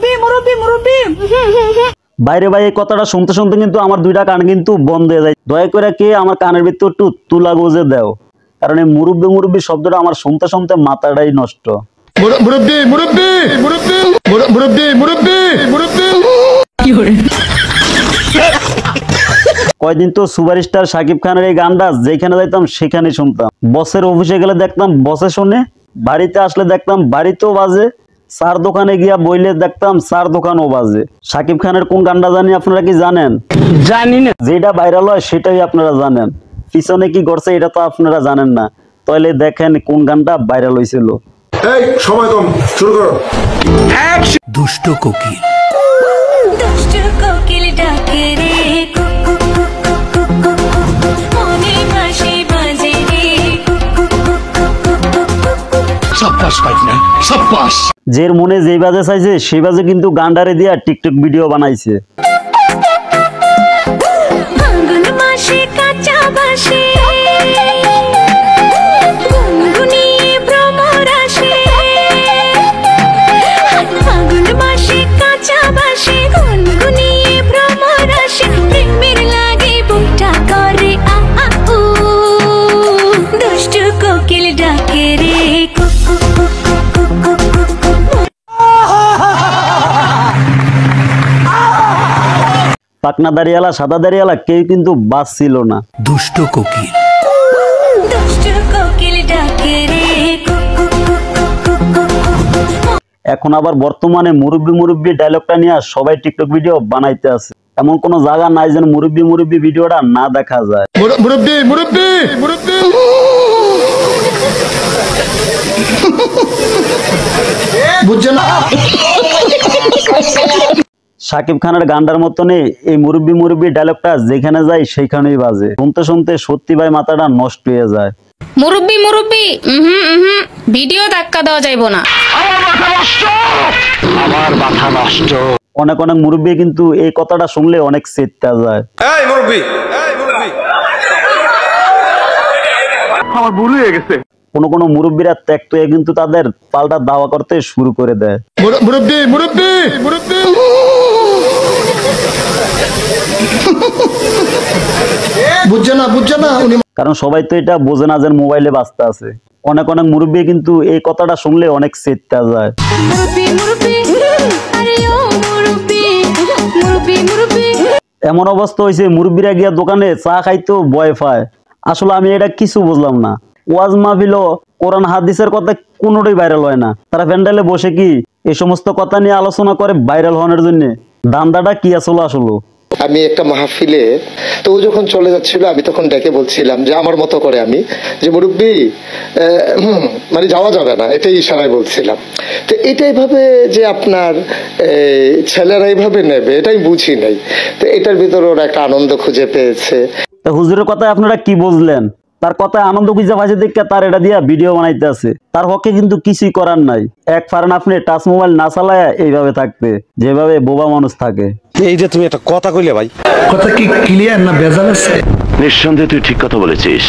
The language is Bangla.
মুরব্বি মুরব্বি মুরব্বি। বাইরে ভাই এই কথাটা শুনতে শুনতে কিন্তু আমার দুইটা কান কিন্তু বন্ধ হয়ে যায়। দয়া করে কে আমার কানের ভিতর একটু তুলা গুজে দাও, কারণ এই মুরব্বি মুরব্বি শব্দটা আমার শুনতে শুনতে মাথাটাই নষ্ট। মুরব্বি মুরব্বি মুরব্বি মুরব্বি মুরব্বি মুরব্বি কি করে? কয়দিন তো সুপারস্টার শাকিব খানের এই গানটা যেখানে যাইতাম সেখানে শুনতাম। বসের অফিসে গেলে দেখতাম বসে শুনে, বাড়িতে আসলে দেখতাম বাড়িতেও বাজে, চার দোকানে গিয়া বইলে দেখতাম চার দোকানও বাজে। শাকিব খানের কোন গানটা জানি আপনারা কি জানেন? জানি না। যেটা ভাইরাল হয় সেটাই আপনারা জানেন, পিছনে কি করছে এটা তো আপনারা জানেন না। তাহলে দেখেন কোন গানটা ভাইরাল হয়েছিল। এই সময় কম, শুরু করো। দুষ্ট কোকিল ডাকে রে কুকু কুকু কুকু মনে ভাসে বাজে রে কুকু কুকু কুকু। সাব্বাস পাইনা সাব্বাস। যের মনে যেই বাজে চাইছে সেই বাজে কিন্তু গানটারে দিয়া টিকটক ভিডিও বানাইছে। ফাগুন মাসে কাঁচা বাসে গুনগুনিয়ে ভ্রমর আসে। ফাগুন মাসে কাঁচা বাসে গুনগুনিয়ে ভ্রমর আসে। প্রেমের লাগে বুকটা করে আ আ উ। দুষ্টু কোকিল ডাকে রে কুকু কুকু কুকু কুকু। পাকনা দাড়িয়ালা সাদা দাড়িয়ালা কেউ কিন্তু বাস ছিল না। দুষ্ট কোকিল দুষ্টু কোকিল ডাকে রে কুকু কুকু কুকু কুকু। এখন আবার বর্তমানে মুরব্বি মুরব্বি ডায়লগটা নিয়ে সবাই টিকটক ভিডিও বানাইতে আছে। এমন কোন জায়গা নাই যেন মুরব্বি মুরব্বি ভিডিওটা না দেখা যায়। মুরব্বি মুরব্বি মুরব্বি বুঝছেন না? শাকিব খানের গানটার মতনই এই মুরব্বি মুরব্বি ডায়লগটা যেখানে যায় সেইখানেই বাজে। শুনতে শুনতে সত্যি ভাই মাথাটা নষ্ট হয়ে যায়। মুরব্বি মুরব্বি ভিডিও ধাক্কা দেওয়া যাইব না। আমার মাথা নষ্ট। অনেক অনেক মুরব্বি কিন্তু এই কথাটা শুনলে অনেক চেতা যায়। এই মুরব্বি আমার ভুল হয়ে গেছে। কোন কোন মুরব্বীরা ত্যাক্ত হয়ে কিন্তু তাদের পাল্টা দাওয়া করতে শুরু করে দেয়। মুরব্বি মুরব্বি মুরব্বি বুঝছে না বুঝছে না উনি। কারণ সবাই তো এটা বোঝে না যে মোবাইলে বাজতে আছে। অনেক অনেক মুরব্বী কিন্তু এই কথাটা শুনলে অনেক চেতা যায়। মুরব্বি মুরব্বি আরে ও মুরব্বি মুরব্বি মুরব্বি। এমন অবস্থা হয়েছে মুরব্বীরা গিয়া দোকানে চা খাইতো ভয় পায়। আসলে আমি এটা কিছু বুঝলাম না। ওয়াজ মাহফিল কোরআন হাদিসের কথা কোনোটাই ভাইরাল হয় না। তারা প্যান্ডেলে বসে কি এই সমস্ত কথা নিয়ে আলোচনা করে ভাইরাল হওয়ার জন্য। ধান্দাটা কি আসলে আসলে আমি একটা মাহফিলে তো ও যখন চলে যাচ্ছিল আমি তখন ডেকে বলছিলাম যে আমার মতো করে আমি যে মুরব্বি মানে যাওয়া যাবে না, এটাই ইশারায় বলছিলাম। তো এটা এইভাবে যে আপনার ছেলেরা এইভাবে নেবে এটাই বুঝি নাই। তো এটার ভিতরে ওরা একটা আনন্দ খুঁজে পেয়েছে। হুজুরের কথায় আপনারা কি বুঝলেন? তার কথায় আনন্দ খুঁজে পাইছে দেখে তার এটা দিয়া ভিডিও বানাইতে আছে। তার পক্ষে কিন্তু কিছুই করার নাই। এক পারেন আপনি টাচ মোবাইল না চালায় এইভাবে থাকতে, যেভাবে বোবা মানুষ থাকে। এই যে তুমি একটা কথা কইলে ভাই, কথা কি ক্লিয়ার না ভেজাল আছে? নিঃসন্দেহে তুই ঠিক কথা বলেছিস।